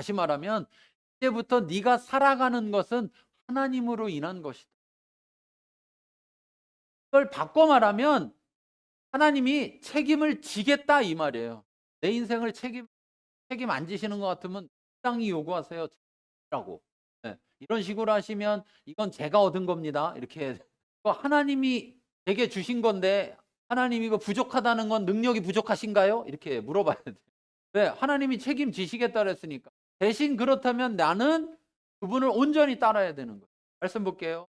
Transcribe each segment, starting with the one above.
다시 말하면 이제부터 네가 살아가는 것은 하나님으로 인한 것이다. 그걸 바꿔 말하면 하나님이 책임을 지겠다 이 말이에요. 내 인생을 책임 안 지시는 것 같으면 적당히 요구하세요. 라고. 네. 이런 식으로 하시면 이건 제가 얻은 겁니다. 이렇게 하나님이 제게 주신 건데 하나님 이거 부족하다는 건 능력이 부족하신가요? 이렇게 물어봐야 돼요. 왜? 하나님이 책임지시겠다 그랬으니까. 대신 그렇다면 나는 그분을 온전히 따라야 되는 거예요. 말씀 볼게요.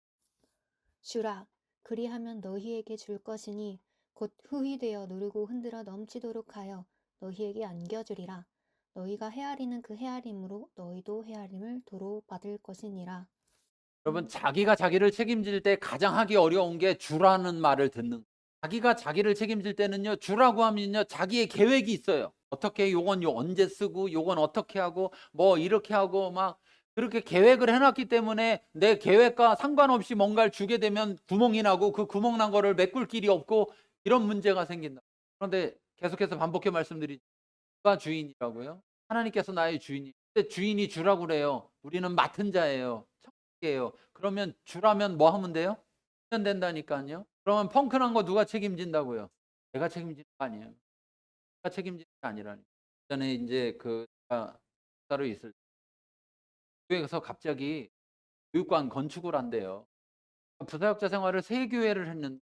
주라, 그리하면 너희에게 줄 것이니 곧 흙이 되어 누르고 흔들어 넘치도록 하여 너희에게 안겨주리라. 너희가 헤아리는 그 헤아림으로 너희도 헤아림을 도로 받을 것이니라. 여러분 자기가 자기를 책임질 때 가장 하기 어려운 게 주라는 말을 듣는 거예요. 자기가 자기를 책임질 때는요. 주라고 하면요. 자기의 계획이 있어요. 어떻게 요건 언제 쓰고 요건 어떻게 하고 뭐 이렇게 하고 막 그렇게 계획을 해 놨기 때문에 내 계획과 상관없이 뭔가를 주게 되면 구멍이 나고 그 구멍 난 거를 메꿀 길이 없고 이런 문제가 생긴다. 그런데 계속해서 반복해 말씀드리죠. 누가 주인이라고요? 하나님께서 나의 주인이. 근데 주인이 주라고 그래요. 우리는 맡은 자예요. 청지기예요. 그러면 주라면 뭐 하면 돼요? 하면 된다니까요. 그러면 펑크난 거 누가 책임진다고요? 내가 책임지는 거 아니에요. 내가 책임지는 게 아니라니. 전에 이제 제가 따로 있을 때 교회에서 갑자기 교육관 건축을 한대요. 부사역자 생활을 세 교회를 했는데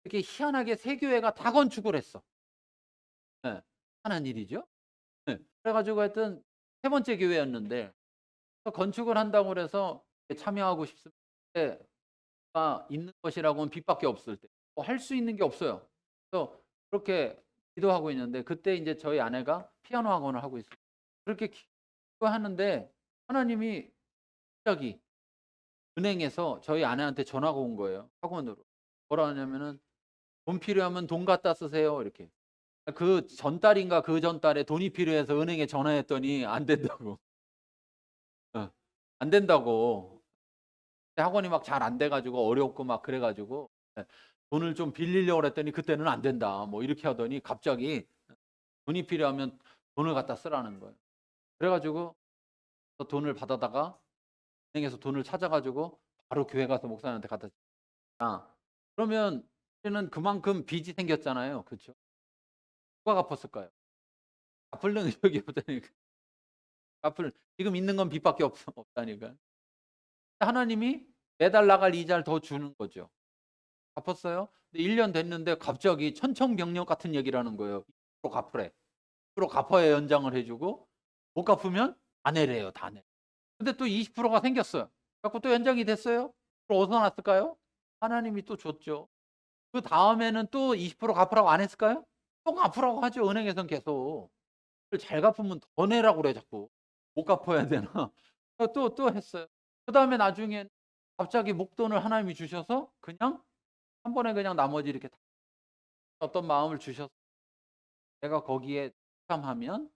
이렇게 희한하게 세 교회가 다 건축을 했어. 예. 하는 일이죠. 예. 그래 가지고 하여튼 세 번째 교회였는데 건축을 한다고 그래서 참여하고 싶은데 있는 것이라고는 빛밖에 없을 때 뭐 할 수 있는 게 없어요. 그래서 그렇게 기도하고 있는데 그때 인제 저희 아내가 피아노 학원을 하고 있어요. 그렇게 기도하는데 하나님이 갑자기 은행에서 저희 아내한테 전화가 온 거예요, 학원으로. 뭐라 하냐면은 "돈 필요하면 돈 갖다 쓰세요." 이렇게. 그 전달인가 그 전달에 돈이 필요해서 은행에 전화했더니 안 된다고. 어. 안 된다고. 학원이 막 잘 안 돼 가지고 어렵고 막 그래 가지고 예 돈을 좀 빌리려고 그랬더니 그때는 "안 된다." 뭐 이렇게 하더니 갑자기 돈이 필요하면 돈을 갖다 쓰라는 거예요. 그래 가지고 돈을 받아다가 은행에서 돈을 찾아 가지고 바로 교회 가서 목사님한테 갖다 줬다. 그러면 이제는 그만큼 빚이 생겼잖아요. 그쵸? 누가 갚았을까요? 갚을 능력이 없다니까. 갚을 지금 있는 건 빚밖에 없다니까요. 하나님이 매달 나갈 이자를 더 주는 거죠. 갚았어요. 근데 1년 됐는데 갑자기 천청병력 같은 얘기를 하는 거예요. "앞으로 갚으래." 앞으로 갚아야 연장을 해 주고 못 갚으면 다 내래요, 다 내. 근데 또 20%가 생겼어요. 그래 갖고 또 연장이 됐어요. 그럼 어디서 났을까요? 하나님이 또 줬죠. 그다음에는 또 20% 갚으라고 안 했을까요? 또 갚으라고 하죠, 은행에선 계속. 그걸 잘 갚으면 더 내라고 그래 자꾸. 못 갚아야 되나. 또 했어요. 그다음에 나중엔 갑자기 목돈을 하나님이 주셔서 그냥 한 번에 그냥 나머지 이렇게 다 어떤 마음을 주셔서 내가 거기에 참하면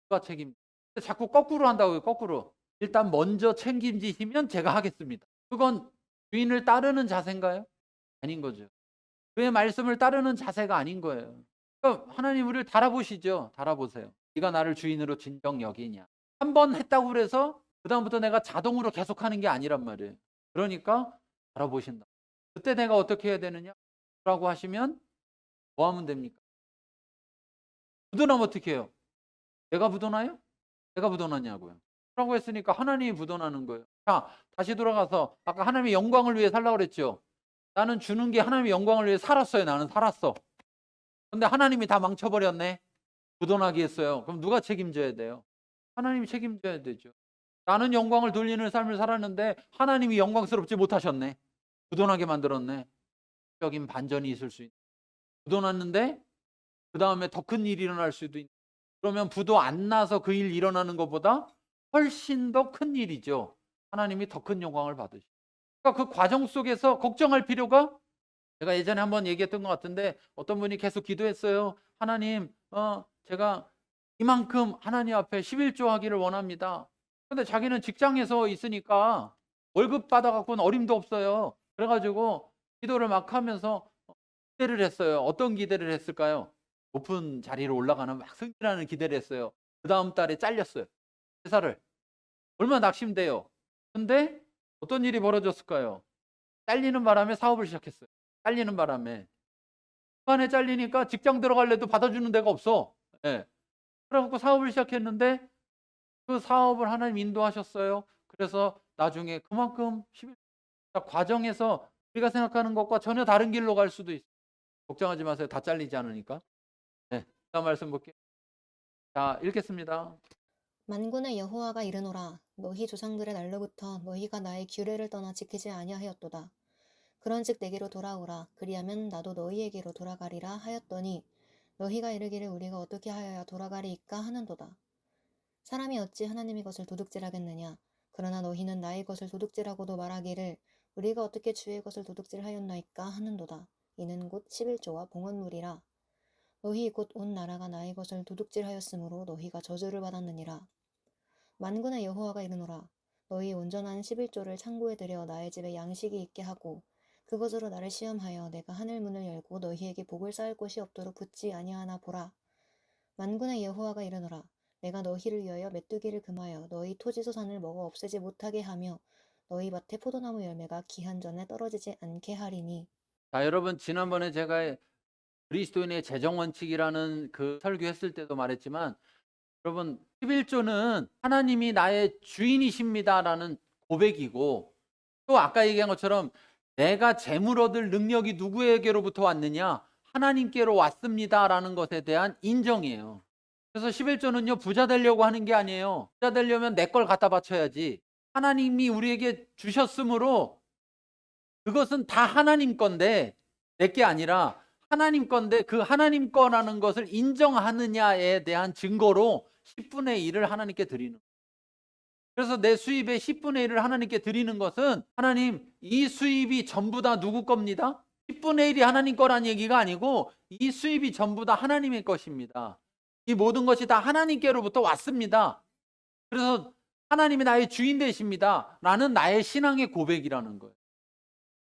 누가 책임 근데 자꾸 거꾸로 한다고요, 거꾸로. 일단 먼저 책임지시면 제가 하겠습니다. 그건 주인을 따르는 자세인가요? 아닌 거죠. 그의 말씀을 따르는 자세가 아닌 거예요. 그러니까 하나님 우리를 달아보시죠. 달아보세요. 네가 나를 주인으로 진정 여기냐. 한 번 했다고 그래서 그다음부터 내가 자동으로 계속하는 게 아니란 말이에요. 그러니까 달아보신다. 그때 내가 어떻게 해야 되느냐? 라고 하시면 뭐 하면 됩니까? 묻어나면 어떻게 해요? 내가 묻어나요? 내가 묻어나냐고요. 라고 했으니까 하나님이 묻어나는 거예요. 자, 다시 돌아가서 아까 하나님의 영광을 위해 살라고 그랬죠. 나는 주는 게 하나님의 영광을 위해 살았어요. 나는 살았어. 근데 하나님이 다 망쳐버렸네. 묻어나게 했어요. 그럼 누가 책임져야 돼요? 하나님이 책임져야 되죠. 나는 영광을 돌리는 삶을 살았는데 하나님이 영광스럽지 못하셨네. 묻어나게 만들었네. 적인 반전이 있을 수 있는. 묻어났는데 그다음에 더 큰 일이 일어날 수도 있는. 그러면 부도 안 나서 그 일 일어나는 것보다 훨씬 더 큰 일이죠. 하나님이 더 큰 영광을 받으시고. 그러니까 그 과정 속에서 걱정할 필요가 제가 예전에 한번 얘기했던 것 같은데 어떤 분이 계속 기도했어요. "하나님 제가 이만큼 하나님 앞에 11조 하기를 원합니다." 근데 자기는 직장에서 있으니까 월급 받아 갖고는 어림도 없어요. 그래 가지고 기도를 막 하면서 기대를 했어요. 어떤 기대를 했을까요? 높은 자리로 올라가는 막 승진하는 기대를 했어요. 그다음 달에 잘렸어요. 회사를. 얼마나 낙심돼요. 근데 어떤 일이 벌어졌을까요? 잘리는 바람에 사업을 시작했어요. 잘리는 바람에. 중간에 잘리니까 직장 들어갈래도 받아주는 데가 없어. 예. 그래갖고 사업을 시작했는데 그 사업을 하나님 인도하셨어요. 그래서 나중에 그만큼 과정에서 우리가 생각하는 것과 전혀 다른 길로 갈 수도 있어요. 걱정하지 마세요. 다 잘리지 않으니까. 네. 다음 말씀 볼게요. 자, 읽겠습니다. 만군의 여호와가 이르노라 너희 조상들의 날로부터 너희가 나의 규례를 떠나 지키지 아니하였도다. 그런즉 내게로 돌아오라 그리하면 나도 너희에게로 돌아가리라 하였더니 너희가 이르기를 우리가 어떻게 하여야 돌아가리이까 하는도다. 사람이 어찌 하나님의 것을 도둑질하겠느냐. 그러나 너희는 나의 것을 도둑질하고도 말하기를 우리가 어떻게 주의 것을 도둑질하였나이까 하는도다. 이는 곧 11조와 봉헌물이라. 너희 곧 온 나라가 나의 것을 도둑질하였으므로 너희가 저주를 받았느니라. 만군의 여호와가 이르노라. 너희 온전한 11조를 창고에 들여 나의 집에 양식이 있게 하고 그것으로 나를 시험하여 내가 하늘 문을 열고 너희에게 복을 쌓을 곳이 없도록 붙지 아니하나 보라. 만군의 여호와가 이르노라. 내가 너희를 위하여 메뚜기를 금하여 너희 토지 소산을 먹어 없애지 못하게 하며 너희 밭에 포도나무 열매가 기한 전에 떨어지지 않게 하리니. 자, 여러분 지난번에 제가 그리스도인의 재정 원칙이라는 그 설교했을 때도 말했지만 여러분 11조는 하나님이 나의 주인이십니다라는 고백이고 또 아까 얘기한 것처럼 내가 재물 얻을 능력이 누구에게로부터 왔느냐? 하나님께로 왔습니다라는 것에 대한 인정이에요. 그래서 11조는요 부자 되려고 하는 게 아니에요. 부자 되려면 내 걸 갖다 바쳐야지. 하나님이 우리에게 주셨으므로 그것은 다 하나님 건데 내 게 아니라 하나님 건데 그 하나님 거라는 것을 인정하느냐에 대한 증거로 10분의 1을 하나님께 드리는 거예요. 그래서 내 수입의 10분의 1을 하나님께 드리는 것은 하나님 이 수입이 전부 다 누구 겁니다. 10분의 1이 하나님 거란 얘기가 아니고 이 수입이 전부 다 하나님의 것입니다. 이 모든 것이 다 하나님께로부터 왔습니다. 그래서 하나님이 나의 주인 되십니다 라는 나의 신앙의 고백이라는 거예요.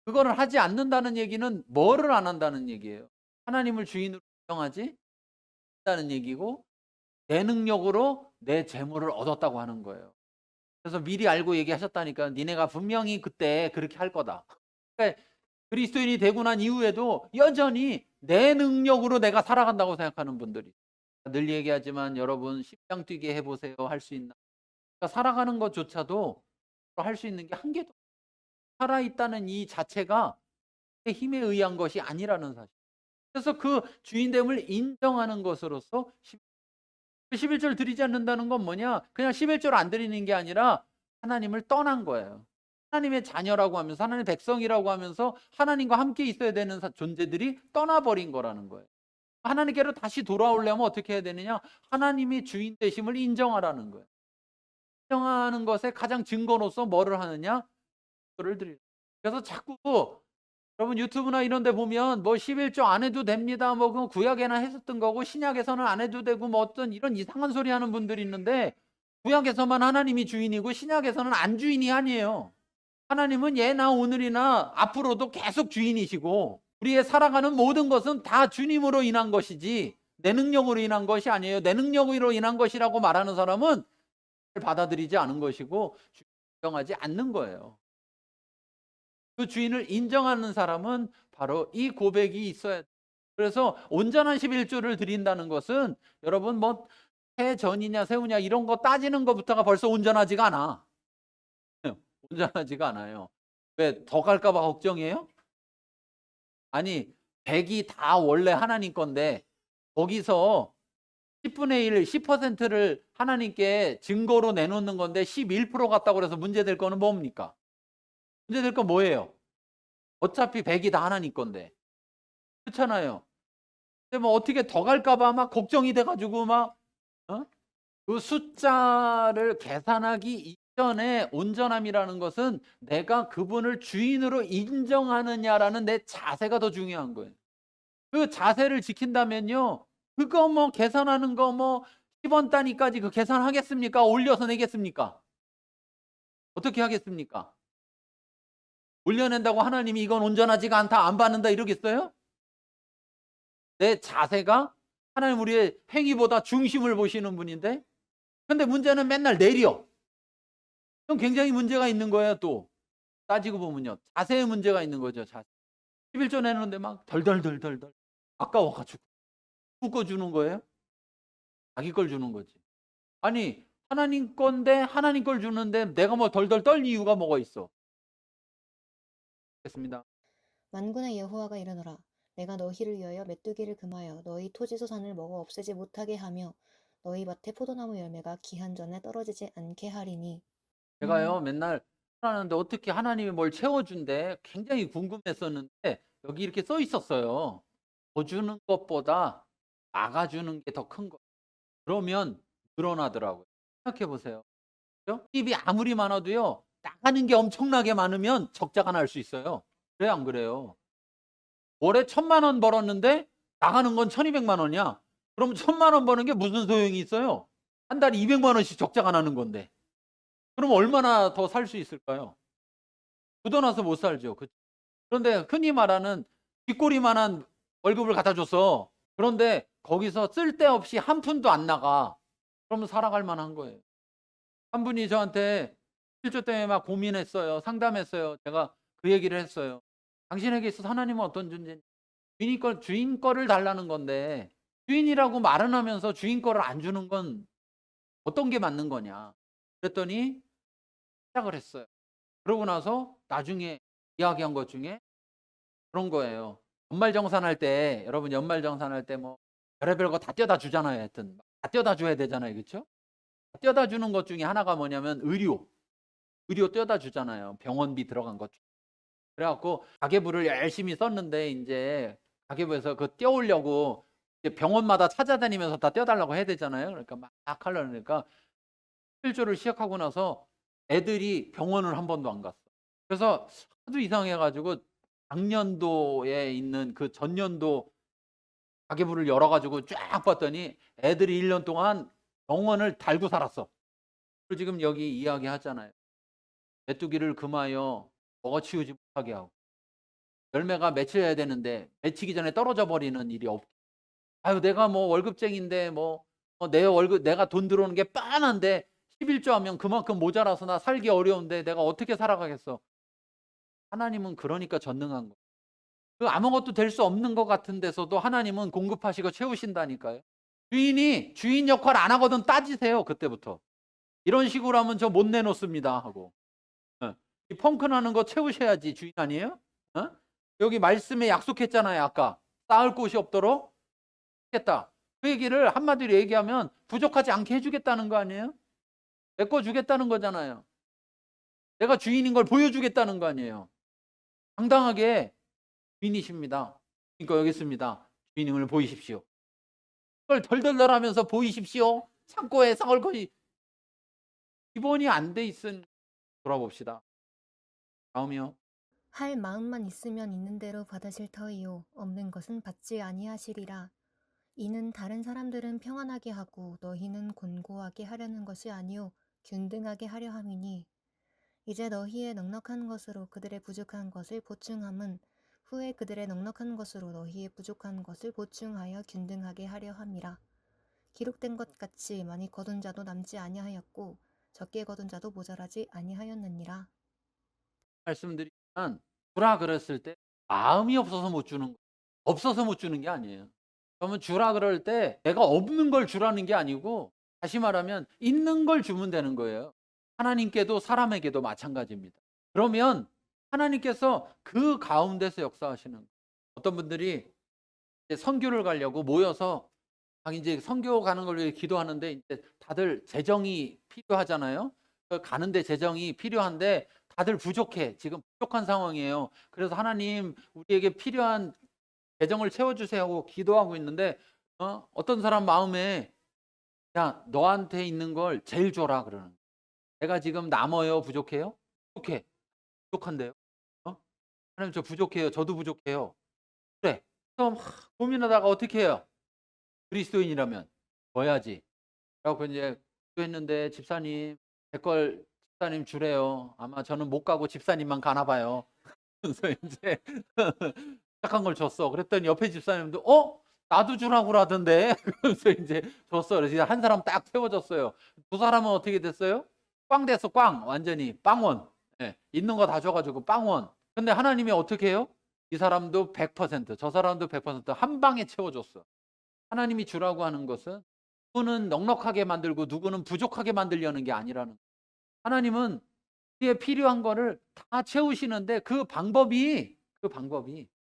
그거를 하지 않는다는 얘기는 뭐를 안 한다는 얘기예요. 하나님을 주인으로 인정하지 않는다는 얘기고 내 능력으로 내 재물을 얻었다고 하는 거예요. 그래서 미리 알고 얘기하셨다니까 니네가 분명히 그때 그렇게 할 거다. 그러니까 그리스도인이 되고 난 이후에도 여전히 내 능력으로 내가 살아간다고 생각하는 분들이 늘 얘기하지만 여러분 심장 뛰게 해보세요. 할 수 있나? 그러니까 살아가는 것조차도 할 수 있는 게 한계도 살아있다는 이 자체가 내 힘에 의한 것이 아니라는 사실. 그래서 그 주인됨을 인정하는 것으로서 11조를 드리지 않는다는 건 뭐냐? 그냥 11조를 안 드리는 게 아니라 하나님을 떠난 거예요. 하나님의 자녀라고 하면서 하나님의 백성이라고 하면서 하나님과 함께 있어야 되는 존재들이 떠나버린 거라는 거예요. 하나님께로 다시 돌아오려면 어떻게 해야 되느냐? 하나님이 주인 되심을 인정하라는 거예요. 인정하는 것의 가장 증거로서 뭐를 하느냐? 를 드리는. 그래서 자꾸 여러분 유튜브나 이런 데 보면 뭐 11조 안 해도 됩니다. 뭐 그 구약에나 했었던 거고 신약에서는 안 해도 되고 뭐 어떤 이런 이상한 소리 하는 분들이 있는데 구약에서만 하나님이 주인이고 신약에서는 안 주인이 아니에요. 하나님은 예나 오늘이나 앞으로도 계속 주인이시고 우리의 살아가는 모든 것은 다 주님으로 인한 것이지 내 능력으로 인한 것이 아니에요. 내 능력으로 인한 것이라고 말하는 사람은 받아들이지 않은 것이고 인정하지 않는 거예요. 그 주인을 인정하는 사람은 바로 이 고백이 있어야 돼요. 그래서 온전한 11조를 드린다는 것은 여러분 뭐 해전이냐 새우냐 이런 거 따지는 것부터가 벌써 온전하지가 않아. 온전하지가 않아요. 왜 더 갈까 봐 걱정이에요? 아니 100이 다 원래 하나님 건데 거기서 10분의 1, 10%를 하나님께 증거로 내놓는 건데 11% 같다고 그래서 문제될 거는 뭡니까? 문제될 건 뭐예요? 어차피 100이 다 하나님 건데. 그렇잖아요. 근데 뭐 어떻게 더 갈까 봐 막 걱정이 돼가지고 막 그 숫자를 계산하기 이전에 온전함이라는 것은 내가 그분을 주인으로 인정하느냐라는 내 자세가 더 중요한 거예요. 그 자세를 지킨다면요. 그거 뭐 계산하는 거 뭐 10원 단위까지 그 계산하겠습니까? 올려서 내겠습니까? 어떻게 하겠습니까? 올려낸다고 하나님이 이건 온전하지가 않다 안 받는다 이러겠어요? 내 자세가 하나님 우리의 행위보다 중심을 보시는 분인데 근데 문제는 맨날 내려. 그럼 굉장히 문제가 있는 거예요. 또 따지고 보면요. 자세에 문제가 있는 거죠. 자세. 11조 내는데 막 덜덜덜덜덜 아까워가지고 묶어주는 거예요. 자기 걸 주는 거지. 아니 하나님 건데 하나님 걸 주는데 내가 뭐 덜덜 떨 이유가 뭐가 있어. 됐습니다. 만군의 여호와가 이르노라. 내가 너희를 위하여 메뚜기를 금하여 너희 토지 소산을 먹어 없애지 못하게 하며 너희 밭에 포도나무 열매가 기한 전에 떨어지지 않게 하리니. 제가요 맨날 하는데 어떻게 하나님이 뭘 채워준대 굉장히 궁금했었는데 여기 이렇게 써 있었어요. 더 주는 것보다 나가주는 게 더 큰 거. 그러면 늘어나더라고요. 생각해 보세요. 그죠? 입이 아무리 많아도요 나가는 게 엄청나게 많으면 적자가 날 수 있어요. 그래요 안 그래요? 월에 1,000만 원 벌었는데 나가는 건 1,200만 원이야. 그럼 1,000만 원 버는 게 무슨 소용이 있어요? 한 달에 200만 원씩 적자가 나는 건데. 그럼 얼마나 더 살 수 있을까요? 굳어나서 못 살죠. 그런데 흔히 말하는 쥐꼬리만한 월급을 갖다 줬어. 그런데 거기서 쓸데없이 한 푼도 안 나가. 그러면 살아갈 만한 거예요. 한 분이 저한테 실조 때문에 막 고민했어요. 상담했어요. 제가 그 얘기를 했어요. 당신에게 있어서 하나님은 어떤 존재인지 주인 거를 달라는 건데 주인이라고 말은 하면서 주인 거를 안 주는 건 어떤 게 맞는 거냐. 그랬더니 시작을 했어요. 그러고 나서 나중에 이야기한 것 중에 그런 거예요. 연말정산할 때 여러분 연말정산할 때 뭐 별의별 거 다 떼어다 주잖아요. 하여튼 다 떼어다 줘야 되잖아요. 그렇죠? 떼어다 주는 것 중에 하나가 뭐냐면 의료 떼어다 주잖아요. 병원비 들어간 것. 그래 갖고 가계부를 열심히 썼는데 인제 가계부에서 그거 떼오려고 이제 병원마다 찾아다니면서 다 떼어 달라고 해야 되잖아요. 그러니까 막 하려고 그러니까 필조를 시작하고 나서 애들이 병원을 한 번도 안 갔어. 그래서 하도 이상해 가지고 작년도에 있는 그 전년도 가계부를 열어 가지고 쫙 봤더니 애들이 1년 동안 병원을 달고 살았어. 그리고 지금 여기 이야기하잖아요. 메뚜기를 금하여 먹어치우지 못하게 하고 열매가 맺혀야 되는데 맺히기 전에 떨어져 버리는 일이 없. 아유 내가 뭐 월급쟁인데 뭐 내 월급 내가 돈 들어오는 게 빤한데 11조 하면 그만큼 모자라서 나 살기 어려운데 내가 어떻게 살아가겠어. 하나님은 그러니까 전능한 거. 그 아무것도 될 수 없는 것 같은 데서도 하나님은 공급하시고 채우신다니까요. 주인이 주인 역할 안 하거든 따지세요. 그때부터. 이런 식으로 하면 저 못 내놓습니다 하고. 예. 이 펑크 나는 거 채우셔야지 주인 아니에요? 어? 여기 말씀에 약속했잖아요. 아까 쌓을 곳이 없도록 하겠다. 그 얘기를 한마디로 얘기하면 부족하지 않게 해주겠다는 거 아니에요? 메꿔주겠다는 거잖아요. 내가 주인인 걸 보여주겠다는 거 아니에요. 당당하게 주인이십니다. 그러니까 여기 있습니다. 주인임을 보이십시오. 그걸 덜덜덜하면서 보이십시오. 창고에 썩을 것이 기본이 안 돼 있은. 돌아봅시다. 다음이요. 할 마음만 있으면 있는 대로 받으실 터이요 없는 것은 받지 아니하시리라. 이는 다른 사람들은 평안하게 하고 너희는 곤고하게 하려는 것이 아니요 균등하게 하려 함이니 이제 너희의 넉넉한 것으로 그들의 부족한 것을 보충함은 후에 그들의 넉넉한 것으로 너희의 부족한 것을 보충하여 균등하게 하려 함이라. 기록된 것 같이 많이 거둔 자도 남지 아니하였고 적게 거둔 자도 모자라지 아니하였느니라. 말씀드리지만 주라 그랬을 때 마음이 없어서 못 주는 거. 없어서 못 주는 게 아니에요. 그러면 주라 그럴 때 내가 없는 걸 주라는 게 아니고 다시 말하면 있는 걸 주면 되는 거예요. 하나님께도 사람에게도 마찬가지입니다. 그러면 하나님께서 그 가운데서 역사하시는 거예요. 어떤 분들이 이제 선교를 가려고 모여서 막 이제 선교 가는 걸 위해 기도하는데 이제 다들 재정이 필요하잖아요. 가는데 재정이 필요한데 다들 부족해. 지금 부족한 상황이에요. 그래서 하나님 우리에게 필요한 재정을 채워주세요 하고 기도하고 있는데 어떤 사람 마음에 야 너한테 있는 걸 제일 줘라 그러는 거예요. 내가 지금 남어요 부족해요? 부족해. 부족한데요. 하나님 저 부족해요. 저도 부족해요. 그래. 그럼 고민하다가 어떻게 해요? 그리스도인이라면 줘야지. 그래갖고 이제 기도했는데 집사님 제 걸 집사님 주래요. 아마 저는 못 가고 집사님만 가나 봐요. 그래서 이제 착한 걸 줬어. 그랬더니 옆에 집사님도 나도 주라고 그러던데. 그래서 이제 줬어. 그래서 한 사람 딱 세워졌어요. 두 사람은 어떻게 됐어요? 꽝 됐어, 꽝. 완전히 빵원. 예, 있는 거 다 줘가지고 빵원. 근데 하나님이 어떻게 해요? 이 사람도 100%, 저 사람도 100%한 방에 채워줬어. 하나님이 주라고 하는 것은 누구는 넉넉하게 만들고 누구는 부족하게 만들려는 게 아니라는 거예요. 하나님은 우리의 필요한 거를 다 채우시는데 그 방법이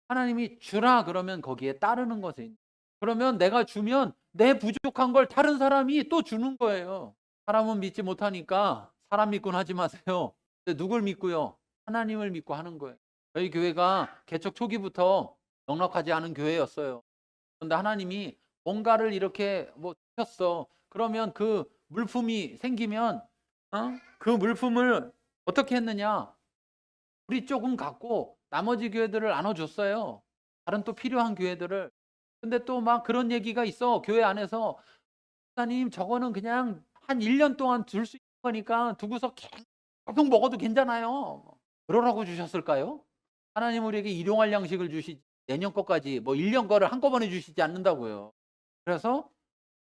하나님이 주라 그러면 거기에 따르는 것에, 그러면 내가 주면 내 부족한 걸 다른 사람이 또 주는 거예요. 사람은 믿지 못하니까 사람 믿고는 하지 마세요. 근데 누굴 믿고요? 하나님을 믿고 하는 거예요. 저희 교회가 개척 초기부터 넉넉하지 않은 교회였어요. 그런데 하나님이 뭔가를 이렇게 뭐 주셨어. 그러면 그 물품이 생기면 그 물품을 어떻게 했느냐? 우리 조금 갖고 나머지 교회들을 나눠줬어요. 다른 또 필요한 교회들을. 근데 또 막 그런 얘기가 있어. 교회 안에서 목사님 저거는 그냥 한 1년 동안 줄 수 있는 거니까 두고서 계속 먹어도 괜찮아요. 그러라고 주셨을까요? 하나님 우리에게 일용할 양식을 주시지 내년 거까지 뭐 1년 거를 한꺼번에 주시지 않는다고요. 그래서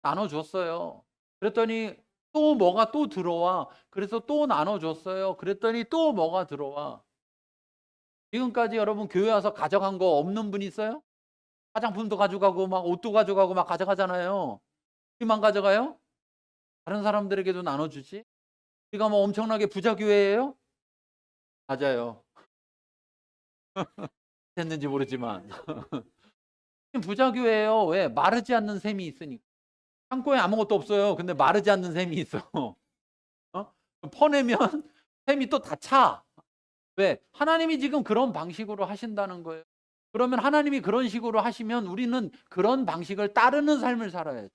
나눠줬어요. 그랬더니 또 뭐가 또 들어와. 그래서 또 나눠줬어요. 그랬더니 또 뭐가 들어와. 지금까지 여러분 교회 와서 가져간 거 없는 분 있어요? 화장품도 가져가고 막 옷도 가져가고 막 가져가잖아요. 우리만 가져가요? 다른 사람들에게도 나눠주지? 우리가 뭐 엄청나게 부자 교회예요? 맞아요. 됐는지 모르지만 부자 교회예요. 왜? 마르지 않는 셈이 있으니까. 창고에 아무것도 없어요. 근데 마르지 않는 셈이 있어. 퍼내면 셈이 또 다 차. 왜? 하나님이 지금 그런 방식으로 하신다는 거예요. 그러면 하나님이 그런 식으로 하시면 우리는 그런 방식을 따르는 삶을 살아야죠.